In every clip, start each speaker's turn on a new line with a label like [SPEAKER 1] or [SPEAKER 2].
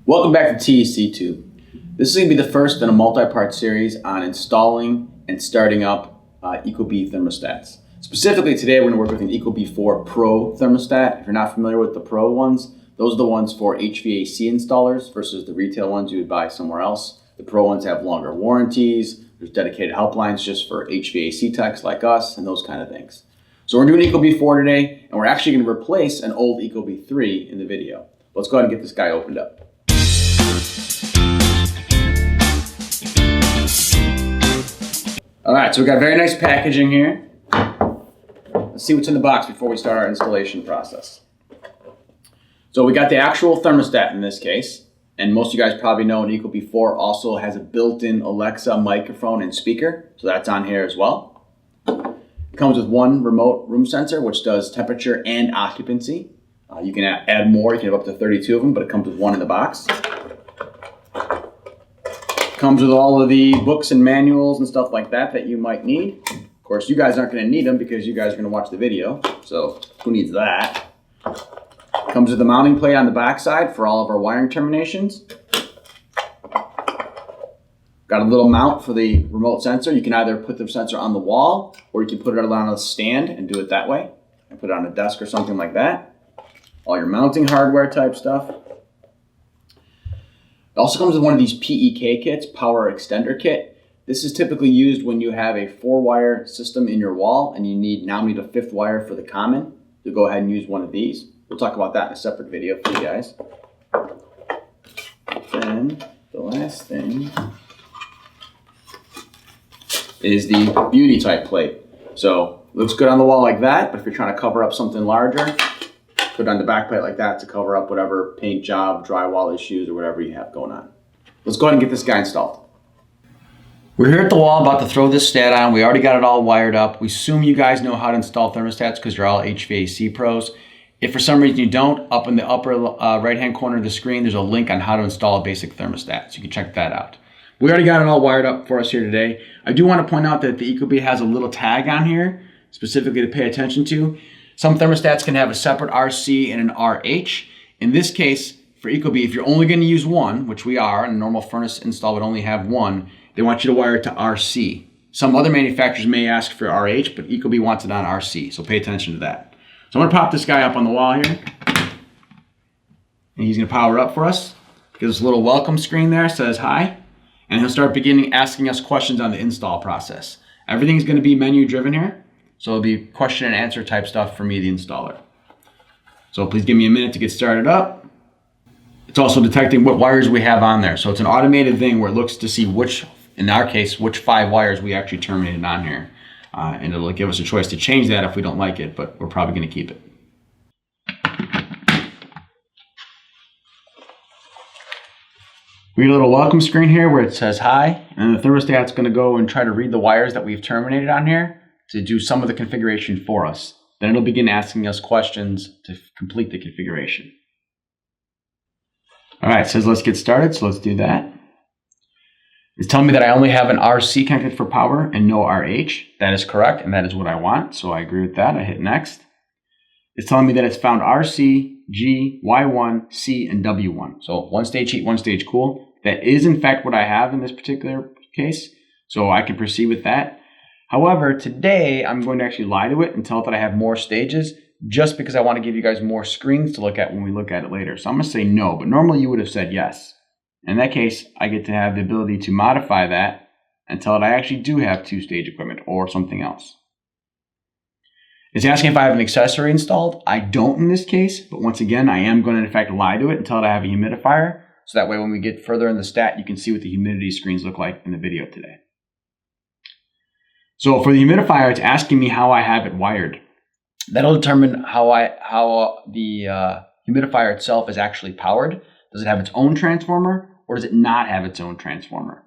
[SPEAKER 1] Welcome back to TEC2. This is going to be the first in a multi-part series on installing and starting up ecobee thermostats. Specifically today we're going to work with an ecobee 4 Pro thermostat. If you're not familiar with the Pro ones, those are the ones for HVAC installers versus the retail ones you would buy somewhere else. The Pro ones have longer warranties, there's dedicated helplines just for HVAC techs like us and those kind of things. So we're doing ecobee 4 today, and we're actually going to replace an old ecobee 3 in the video. Let's go ahead and get this guy opened up. All right, so we got very nice packaging here. Let's see what's in the box before we start our installation process. So we got the actual thermostat in this case, and most of you guys probably know an ecobee 4 also has a built-in Alexa microphone and speaker, so that's on here as well. It comes with one remote room sensor, which does temperature and occupancy. You can add more, you can have up to 32 of them, but it comes with one in the box. Comes with all of the books and manuals and stuff like that you might need. Of course, you guys aren't going to need them because you guys are going to watch the video, so who needs that? Comes with a mounting plate on the back side for all of our wiring terminations. Got a little mount for the remote sensor. You can either put the sensor on the wall or you can put it on a stand and do it that way. And put it on a desk or something like that. All your mounting hardware type stuff. It also comes with one of these PEK kits, power extender kit. This is typically used when you have a 4-wire system in your wall and you now need a 5th wire for the common. So go ahead and use one of these. We'll talk about that in a separate video for you guys. Then the last thing is the beauty type plate. So it looks good on the wall like that, but if you're trying to cover up something larger, put it on the back plate like that to cover up whatever paint job, drywall issues, or whatever you have going on. Let's go ahead and get this guy installed. We're here at the wall about to throw this stat on. We already got it all wired up. We assume you guys know how to install thermostats because you're all HVAC pros. If for some reason you don't, up in the upper right-hand corner of the screen, there's a link on how to install a basic thermostat. So you can check that out. We already got it all wired up for us here today. I do want to point out that the ecobee has a little tag on here, specifically to pay attention to. Some thermostats can have a separate RC and an RH. In this case, for ecobee, if you're only going to use one, which we are, and a normal furnace install would only have one, they want you to wire it to RC. Some other manufacturers may ask for RH, but ecobee wants it on RC, so pay attention to that. So I'm going to pop this guy up on the wall here, and he's going to power up for us. Gives us a little welcome screen there, says hi, and he'll start asking us questions on the install process. Everything's going to be menu driven here. So it'll be question and answer type stuff for me, the installer. So please give me a minute to get started up. It's also detecting what wires we have on there. So it's an automated thing where it looks to see which, in our case, which 5 wires we actually terminated on here. And it'll give us a choice to change that if we don't like it, but we're probably going to keep it. We get a little welcome screen here where it says hi, and the thermostat's going to go and try to read the wires that we've terminated on here to do some of the configuration for us. Then it'll begin asking us questions to complete the configuration. All right, it says let's get started, so let's do that. It's telling me that I only have an RC connected for power and no RH. That is correct, and that is what I want, so I agree with that. I hit next. It's telling me that it's found RC, G, Y1, C, and W1. So one stage heat, one stage cool. That is in fact what I have in this particular case, so I can proceed with that. However, today I'm going to actually lie to it and tell it that I have more stages just because I want to give you guys more screens to look at when we look at it later. So I'm going to say no, but normally you would have said yes. In that case, I get to have the ability to modify that and tell it I actually do have 2-stage equipment or something else. It's asking if I have an accessory installed. I don't in this case, but once again, I am going to in fact lie to it and tell it I have a humidifier. So that way when we get further in the stat, you can see what the humidity screens look like in the video today. So for the humidifier, it's asking me how I have it wired. That'll determine how the humidifier itself is actually powered. Does it have its own transformer or does it not have its own transformer?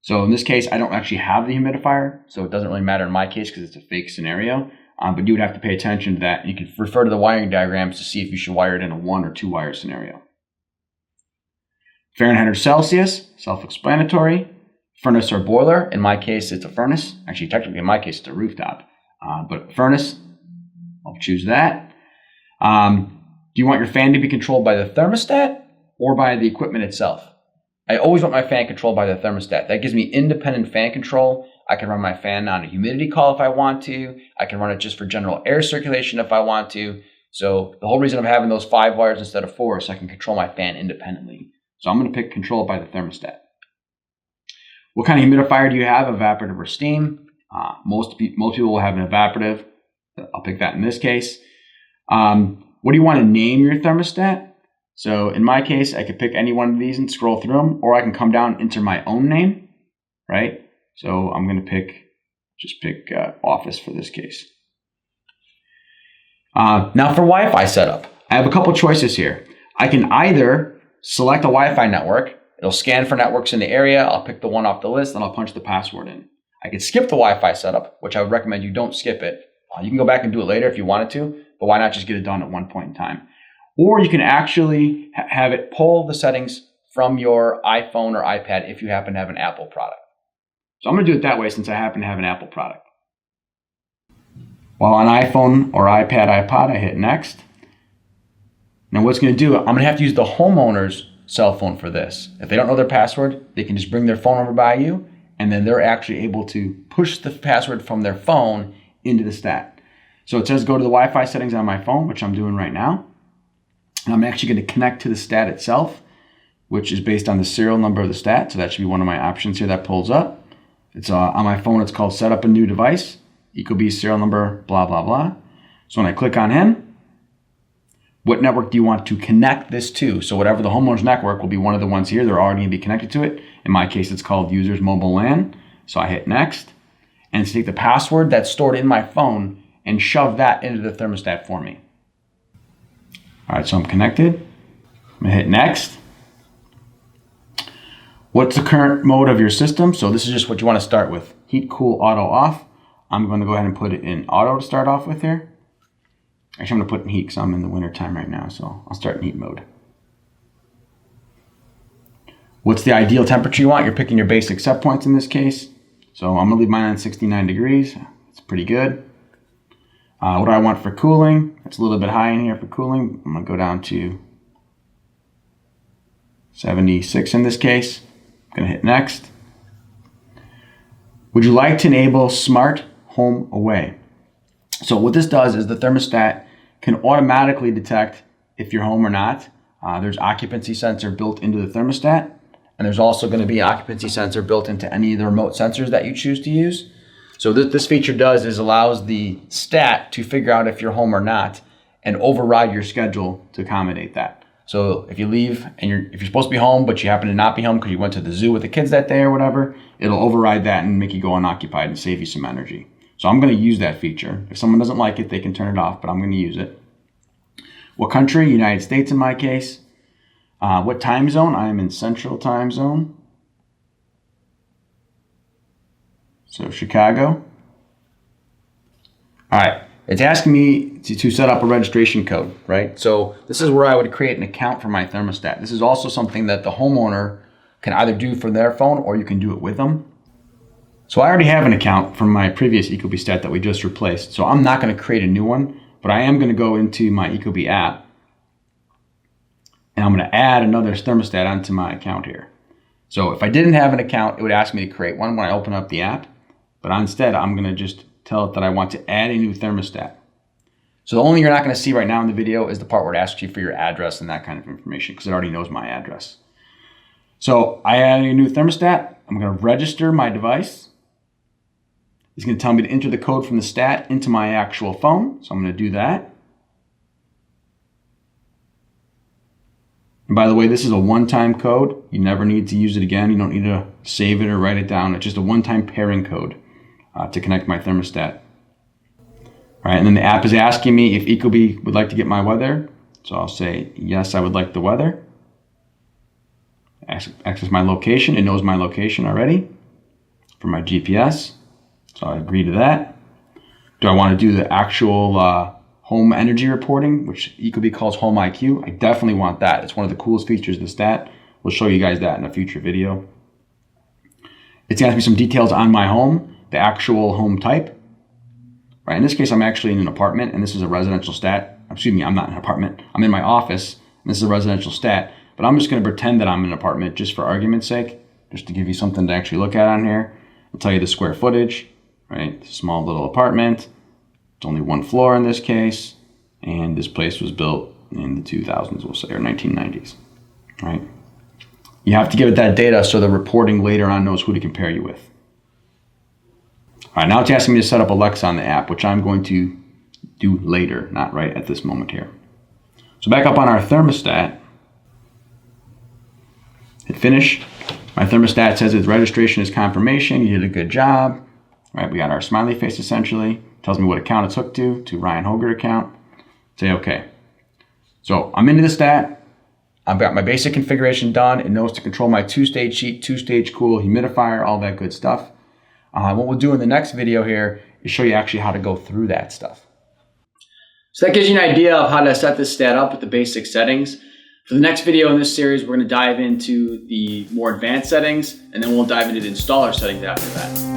[SPEAKER 1] So in this case, I don't actually have the humidifier, so it doesn't really matter in my case because it's a fake scenario. But you would have to pay attention to that. You can refer to the wiring diagrams to see if you should wire it in a 1 or 2 wire scenario. Fahrenheit or Celsius, self-explanatory. Furnace or boiler, in my case it's a furnace. Actually, technically in my case it's a rooftop, but furnace, I'll choose that. Do you want your fan to be controlled by the thermostat or by the equipment itself. I always want my fan controlled by the thermostat. That gives me independent fan control. I can run my fan on a humidity call if I want to. I can run it just for general air circulation if I want to. So the whole reason of having those 5 wires instead of 4 is so I can control my fan independently. So I'm going to pick control by the thermostat. What kind of humidifier do you have, evaporative or steam? Most people will have an evaporative. I'll pick that in this case. What do you want to name your thermostat? So in my case, I could pick any one of these and scroll through them, or I can come down and enter my own name, right? So I'm going to just pick office for this case. Now for Wi-Fi setup, I have a couple choices here. I can either select a Wi-Fi network. It'll scan for networks in the area. I'll pick the one off the list and I'll punch the password in. I could skip the Wi-Fi setup, which I would recommend you don't skip it. You can go back and do it later if you wanted to, but why not just get it done at one point in time? Or you can actually have it pull the settings from your iPhone or iPad if you happen to have an Apple product. So I'm going to do it that way since I happen to have an Apple product. While on iPhone or iPad, I hit next. Now what's going to do, I'm going to have to use the homeowner's cell phone for this. If they don't know their password, they can just bring their phone over by you, and then they're actually able to push the password from their phone into the stat. So it says go to the Wi-Fi settings on my phone, which I'm doing right now. And I'm actually going to connect to the stat itself, which is based on the serial number of the stat. So that should be one of my options here that pulls up. It's on my phone, it's called set up a new device, ecobee serial number, blah, blah, blah. So when I click on him, what network do you want to connect this to? So whatever the homeowner's network will be one of the ones here. They're already going to be connected to it. In my case, it's called users mobile LAN. So I hit next. And it's take the password that's stored in my phone and shove that into the thermostat for me. All right, so I'm connected. I'm going to hit next. What's the current mode of your system? So this is just what you want to start with. Heat, cool, auto, off. I'm going to go ahead and put it in auto to start off with here. Actually, I'm going to put it in heat because I'm in the winter time right now, so I'll start in heat mode. What's the ideal temperature you want? You're picking your basic set points in this case. So I'm going to leave mine on 69 degrees. It's pretty good. What do I want for cooling? It's a little bit high in here for cooling. I'm going to go down to 76 in this case. I'm going to hit next. Would you like to enable smart home away? So what this does is the thermostat can automatically detect if you're home or not. There's occupancy sensor built into the thermostat, and there's also going to be an occupancy sensor built into any of the remote sensors that you choose to use. So this feature does is allows the stat to figure out if you're home or not and override your schedule to accommodate that. So if you leave and if you're supposed to be home, but you happen to not be home because you went to the zoo with the kids that day or whatever, it'll override that and make you go unoccupied and save you some energy. So I'm going to use that feature. If someone doesn't like it, they can turn it off, but I'm going to use it. What country? United States in my case. What time zone? I am in Central Time Zone. So Chicago. All right, it's asking me to set up a registration code, right? So this is where I would create an account for my thermostat. This is also something that the homeowner can either do for their phone or you can do it with them. So I already have an account from my previous ecobee stat that we just replaced. So I'm not going to create a new one, but I am going to go into my ecobee app and I'm going to add another thermostat onto my account here. So if I didn't have an account, it would ask me to create one when I open up the app. But instead, I'm going to just tell it that I want to add a new thermostat. So the only thing you're not going to see right now in the video is the part where it asks you for your address and that kind of information because it already knows my address. So I added a new thermostat. I'm going to register my device. It's going to tell me to enter the code from the stat into my actual phone. So I'm going to do that. And by the way, this is a one-time code. You never need to use it again. You don't need to save it or write it down. It's just a one-time pairing code to connect my thermostat. All right, and then the app is asking me if ecobee would like to get my weather. So I'll say, yes, I would like the weather. Access my location. It knows my location already for my GPS. So I agree to that. Do I want to do the actual home energy reporting, which ecobee calls Home IQ? I definitely want that. It's one of the coolest features of the stat. We'll show you guys that in a future video. It's going to ask me some details on my home, the actual home type. Right, in this case, I'm actually in an apartment, and this is a residential stat. Excuse me, I'm not in an apartment. I'm in my office, and this is a residential stat. but I'm just going to pretend that I'm in an apartment just for argument's sake, just to give you something to actually look at on here. I'll tell you the square footage, right? Small little apartment. It's only one floor in this case, and this place was built in the 2000s, we'll say, or 1990s, right? You have to give it that data so the reporting later on knows who to compare you with. All right, now it's asking me to set up Alexa on the app, which I'm going to do later, not right at this moment here. So back up on our thermostat, hit finish. My thermostat says its registration is confirmation. You did a good job. All right, we got our smiley face essentially. Tells me what account it's hooked to Ryan Hoger account. Say okay. So I'm into the stat. I've got my basic configuration done. It knows to control my two-stage heat, two-stage cool, humidifier, all that good stuff. What we'll do in the next video here is show you actually how to go through that stuff. So that gives you an idea of how to set this stat up with the basic settings. For the next video in this series, we're going to dive into the more advanced settings, and then we'll dive into the installer settings after that.